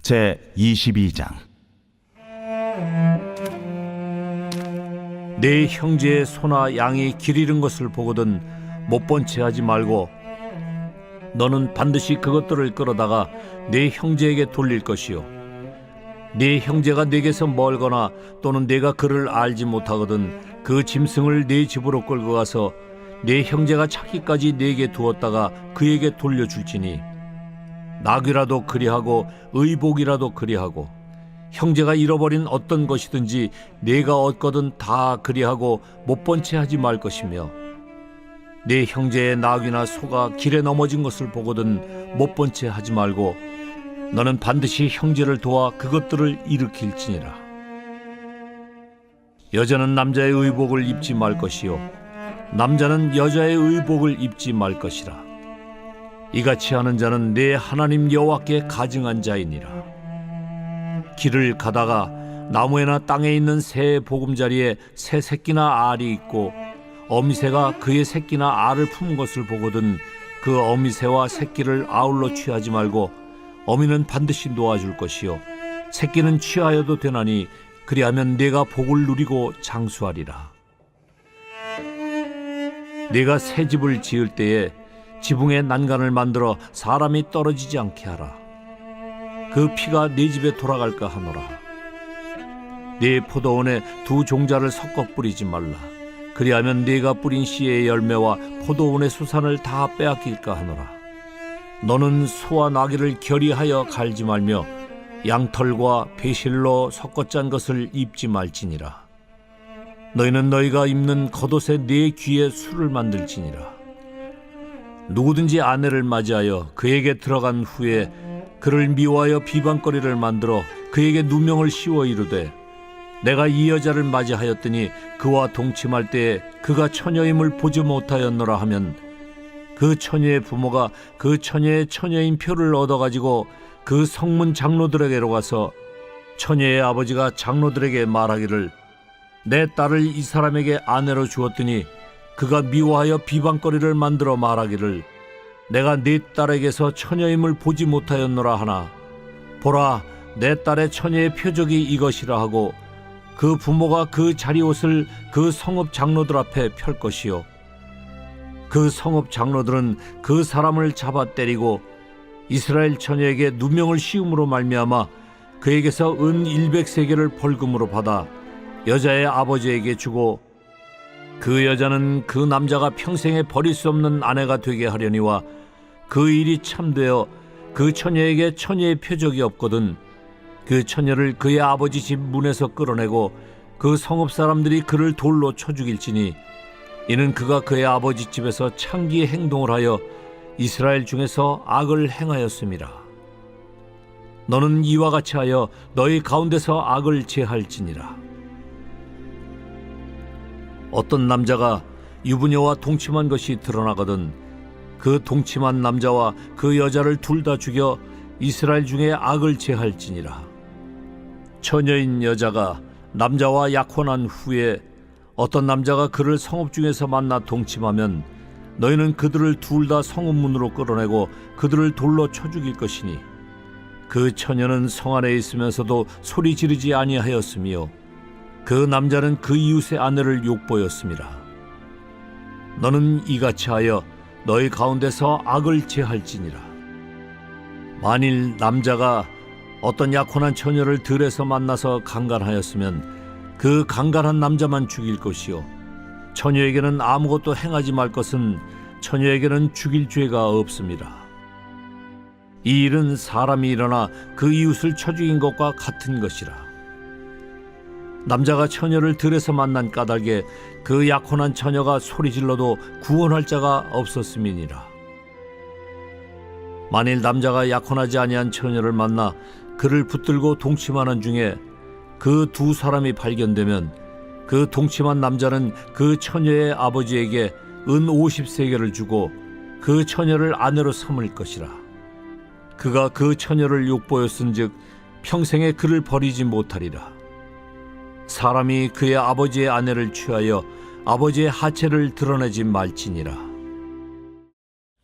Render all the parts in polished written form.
제22장. 내 형제의 소나 양이 길 잃은 것을 보거든 못 본 채 하지 말고 너는 반드시 그것들을 끌어다가 내 형제에게 돌릴 것이요, 네 형제가 네게서 멀거나 또는 네가 그를 알지 못하거든 그 짐승을 네 집으로 끌고 가서 네 형제가 찾기까지 네게 두었다가 그에게 돌려줄지니, 낙이라도 그리하고 의복이라도 그리하고 형제가 잃어버린 어떤 것이든지 네가 얻거든 다 그리하고 못 본 채 하지 말 것이며, 네 형제의 낙이나 소가 길에 넘어진 것을 보거든 못 본 채 하지 말고 너는 반드시 형제를 도와 그것들을 일으킬지니라. 여자는 남자의 의복을 입지 말 것이요, 남자는 여자의 의복을 입지 말 것이라. 이같이 하는 자는 내 하나님 여호와께 가증한 자이니라. 길을 가다가 나무에나 땅에 있는 새의 보금자리에 새 새끼나 알이 있고 어미새가 그의 새끼나 알을 품은 것을 보거든 그 어미새와 새끼를 아울러 취하지 말고 어미는 반드시 놓아줄 것이요, 새끼는 취하여도 되나니 그리하면 네가 복을 누리고 장수하리라. 네가 새 집을 지을 때에 지붕에 난간을 만들어 사람이 떨어지지 않게 하라. 그 피가 네 집에 돌아갈까 하노라. 네 포도원에 두 종자를 섞어 뿌리지 말라. 그리하면 네가 뿌린 씨의 열매와 포도원의 수산을 다 빼앗길까 하노라. 너는 소와 나귀를 결의하여 갈지 말며 양털과 배실로 섞어 짠 것을 입지 말지니라. 너희는 너희가 입는 겉옷에 네 귀에 술을 만들지니라. 누구든지 아내를 맞이하여 그에게 들어간 후에 그를 미워하여 비방거리를 만들어 그에게 누명을 씌워 이르되, 내가 이 여자를 맞이하였더니 그와 동침할 때에 그가 처녀임을 보지 못하였노라 하면, 그 처녀의 부모가 그 처녀의 처녀인 표를 얻어가지고 그 성문 장로들에게로 가서 처녀의 아버지가 장로들에게 말하기를, 내 딸을 이 사람에게 아내로 주었더니 그가 미워하여 비방거리를 만들어 말하기를, 내가 네 딸에게서 처녀임을 보지 못하였노라 하나, 보라, 내 딸의 처녀의 표적이 이것이라 하고 그 부모가 그 자리옷을 그 성읍 장로들 앞에 펼 것이요, 그 성읍 장로들은 그 사람을 잡아 때리고 이스라엘 처녀에게 누명을 씌움으로 말미암아 그에게서 은 100세겔을 벌금으로 받아 여자의 아버지에게 주고, 그 여자는 그 남자가 평생에 버릴 수 없는 아내가 되게 하려니와 그 일이 참되어 그 처녀에게 처녀의 표적이 없거든 그 처녀를 그의 아버지 집 문에서 끌어내고 그 성읍 사람들이 그를 돌로 쳐 죽일지니, 이는 그가 그의 아버지 집에서 창기의 행동을 하여 이스라엘 중에서 악을 행하였음이라. 너는 이와 같이 하여 너희 가운데서 악을 제할지니라. 어떤 남자가 유부녀와 동침한 것이 드러나거든 그 동침한 남자와 그 여자를 둘 다 죽여 이스라엘 중에 악을 제할지니라. 처녀인 여자가 남자와 약혼한 후에 어떤 남자가 그를 성읍 중에서 만나 동침하면 너희는 그들을 둘 다 성읍 문으로 끌어내고 그들을 돌로 쳐 죽일 것이니, 그 처녀는 성 안에 있으면서도 소리 지르지 아니하였으며 그 남자는 그 이웃의 아내를 욕보였음이라. 너는 이같이 하여 너희 가운데서 악을 제할지니라. 만일 남자가 어떤 약혼한 처녀를 들에서 만나서 강간하였으면 그 강간한 남자만 죽일 것이요, 처녀에게는 아무것도 행하지 말 것은 처녀에게는 죽일 죄가 없습니다. 이 일은 사람이 일어나 그 이웃을 쳐 죽인 것과 같은 것이라. 남자가 처녀를 들에서 만난 까닭에 그 약혼한 처녀가 소리질러도 구원할 자가 없었음이니라. 만일 남자가 약혼하지 아니한 처녀를 만나 그를 붙들고 동침하는 중에 그 두 사람이 발견되면 그 동침한 남자는 그 처녀의 아버지에게 은 50세겔을 주고 그 처녀를 아내로 삼을 것이라. 그가 그 처녀를 욕보였은즉 평생에 그를 버리지 못하리라. 사람이 그의 아버지의 아내를 취하여 아버지의 하체를 드러내지 말지니라.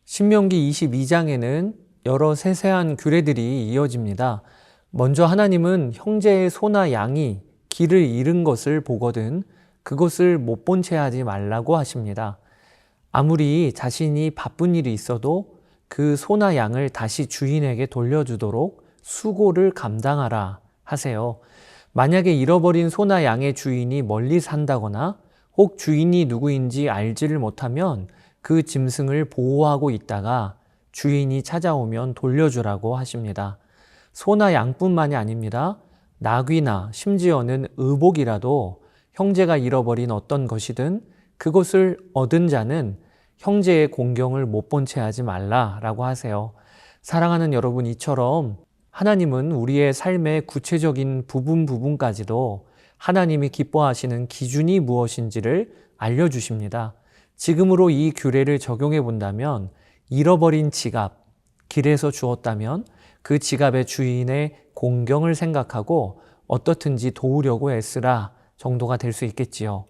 신명기 22장에는 여러 세세한 규례들이 이어집니다. 먼저 하나님은 형제의 소나 양이 길을 잃은 것을 보거든 그것을 못 본 채 하지 말라고 하십니다. 아무리 자신이 바쁜 일이 있어도 그 소나 양을 다시 주인에게 돌려주도록 수고를 감당하라 하세요. 만약에 잃어버린 소나 양의 주인이 멀리 산다거나 혹 주인이 누구인지 알지를 못하면 그 짐승을 보호하고 있다가 주인이 찾아오면 돌려주라고 하십니다. 소나 양뿐만이 아닙니다. 나귀나 심지어는 의복이라도 형제가 잃어버린 어떤 것이든 그것을 얻은 자는 형제의 공경을 못 본 채 하지 말라라고 하세요. 사랑하는 여러분, 이처럼 하나님은 우리의 삶의 구체적인 부분까지도 하나님이 기뻐하시는 기준이 무엇인지를 알려주십니다. 지금으로 이 규례를 적용해 본다면 잃어버린 지갑, 길에서 주었다면 그 지갑의 주인의 공경을 생각하고 어떻든지 도우려고 애쓰라 정도가 될 수 있겠지요.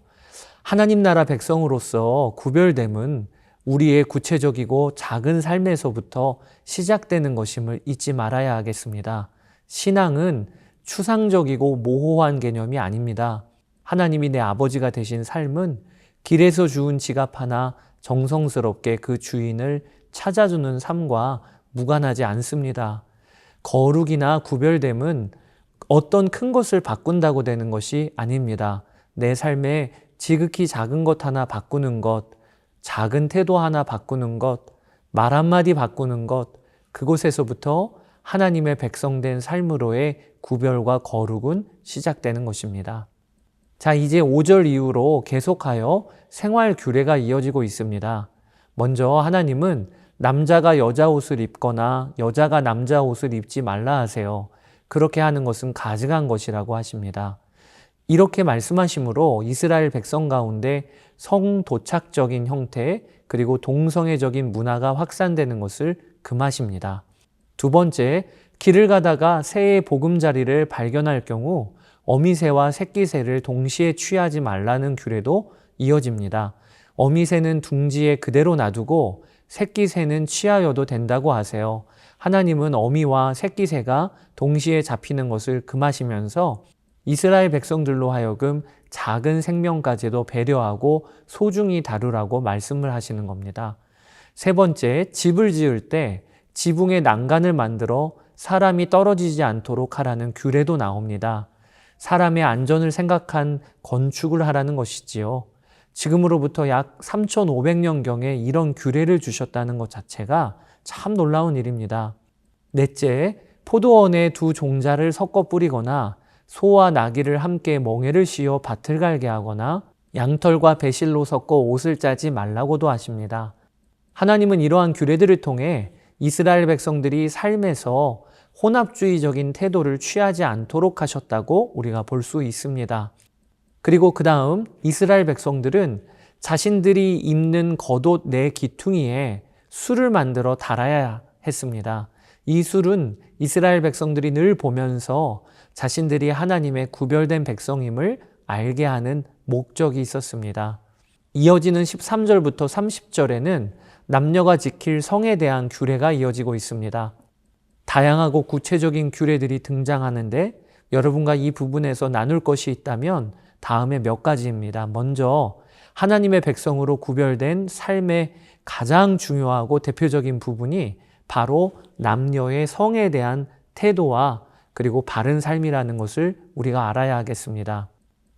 하나님 나라 백성으로서 구별됨은 우리의 구체적이고 작은 삶에서부터 시작되는 것임을 잊지 말아야 하겠습니다. 신앙은 추상적이고 모호한 개념이 아닙니다. 하나님이 내 아버지가 되신 삶은 길에서 주운 지갑 하나 정성스럽게 그 주인을 찾아주는 삶과 무관하지 않습니다. 거룩이나 구별됨은 어떤 큰 것을 바꾼다고 되는 것이 아닙니다. 내 삶에 지극히 작은 것 하나 바꾸는 것, 작은 태도 하나 바꾸는 것, 말 한마디 바꾸는 것, 그곳에서부터 하나님의 백성된 삶으로의 구별과 거룩은 시작되는 것입니다. 자, 이제 5절 이후로 계속하여 생활 규례가 이어지고 있습니다. 먼저 하나님은 남자가 여자 옷을 입거나 여자가 남자 옷을 입지 말라 하세요. 그렇게 하는 것은 가증한 것이라고 하십니다. 이렇게 말씀하심으로 이스라엘 백성 가운데 성도착적인 형태 그리고 동성애적인 문화가 확산되는 것을 금하십니다. 두 번째, 길을 가다가 새의 보금자리를 발견할 경우 어미새와 새끼새를 동시에 취하지 말라는 규례도 이어집니다. 어미새는 둥지에 그대로 놔두고 새끼새는 취하여도 된다고 하세요. 하나님은 어미와 새끼새가 동시에 잡히는 것을 금하시면서 이스라엘 백성들로 하여금 작은 생명까지도 배려하고 소중히 다루라고 말씀을 하시는 겁니다. 세 번째, 집을 지을 때 지붕에 난간을 만들어 사람이 떨어지지 않도록 하라는 규례도 나옵니다. 사람의 안전을 생각한 건축을 하라는 것이지요. 지금으로부터 약 3,500년경에 이런 규례를 주셨다는 것 자체가 참 놀라운 일입니다. 넷째, 포도원에 두 종자를 섞어 뿌리거나 소와 나귀를 함께 멍에를 씌워 밭을 갈게 하거나 양털과 배실로 섞어 옷을 짜지 말라고도 하십니다. 하나님은 이러한 규례들을 통해 이스라엘 백성들이 삶에서 혼합주의적인 태도를 취하지 않도록 하셨다고 우리가 볼 수 있습니다. 그리고 그 다음 이스라엘 백성들은 자신들이 입는 겉옷 내 기퉁이에 술을 만들어 달아야 했습니다. 이 술은 이스라엘 백성들이 늘 보면서 자신들이 하나님의 구별된 백성임을 알게 하는 목적이 있었습니다. 이어지는 13절부터 30절에는 남녀가 지킬 성에 대한 규례가 이어지고 있습니다. 다양하고 구체적인 규례들이 등장하는데 여러분과 이 부분에서 나눌 것이 있다면 다음에 몇 가지입니다. 먼저 하나님의 백성으로 구별된 삶의 가장 중요하고 대표적인 부분이 바로 남녀의 성에 대한 태도와 그리고 바른 삶이라는 것을 우리가 알아야 하겠습니다.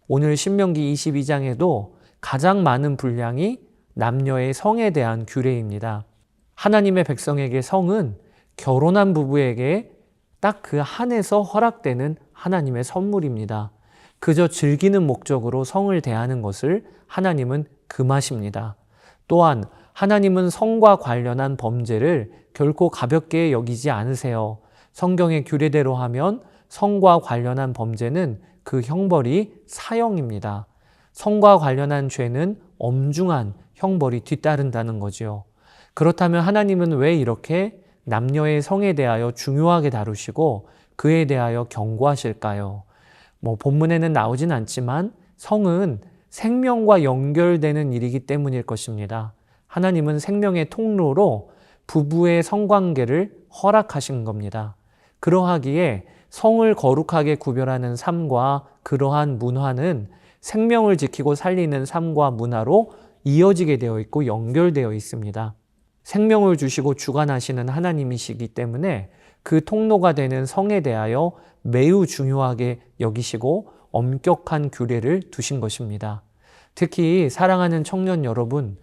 오늘 신명기 22장에도 가장 많은 분량이 남녀의 성에 대한 규례입니다. 하나님의 백성에게 성은 결혼한 부부에게 딱 그 한해서 허락되는 하나님의 선물입니다. 그저 즐기는 목적으로 성을 대하는 것을 하나님은 금하십니다. 또한 하나님은 성과 관련한 범죄를 결코 가볍게 여기지 않으세요. 성경의 규례대로 하면 성과 관련한 범죄는 그 형벌이 사형입니다. 성과 관련한 죄는 엄중한 형벌이 뒤따른다는 거지요. 그렇다면 하나님은 왜 이렇게 남녀의 성에 대하여 중요하게 다루시고 그에 대하여 경고하실까요? 본문에는 나오진 않지만 성은 생명과 연결되는 일이기 때문일 것입니다. 하나님은 생명의 통로로 부부의 성관계를 허락하신 겁니다. 그러하기에 성을 거룩하게 구별하는 삶과 그러한 문화는 생명을 지키고 살리는 삶과 문화로 이어지게 되어 있고 연결되어 있습니다. 생명을 주시고 주관하시는 하나님이시기 때문에 그 통로가 되는 성에 대하여 매우 중요하게 여기시고 엄격한 규례를 두신 것입니다. 특히 사랑하는 청년 여러분,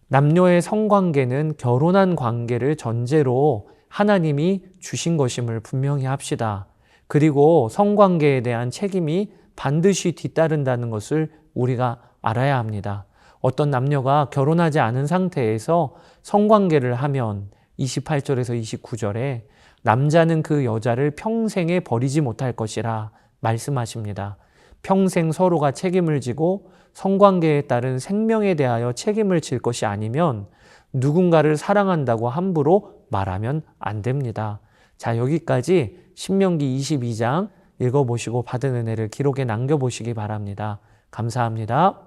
남녀의 성관계는 결혼한 관계를 전제로 하나님이 주신 것임을 분명히 합시다. 그리고 성관계에 대한 책임이 반드시 뒤따른다는 것을 우리가 알아야 합니다. 어떤 남녀가 결혼하지 않은 상태에서 성관계를 하면 28절에서 29절에 남자는 그 여자를 평생에 버리지 못할 것이라 말씀하십니다. 평생 서로가 책임을 지고 성관계에 따른 생명에 대하여 책임을 질 것이 아니면 누군가를 사랑한다고 함부로 말하면 안 됩니다. 자, 여기까지 신명기 22장 읽어보시고 받은 은혜를 기록에 남겨보시기 바랍니다. 감사합니다.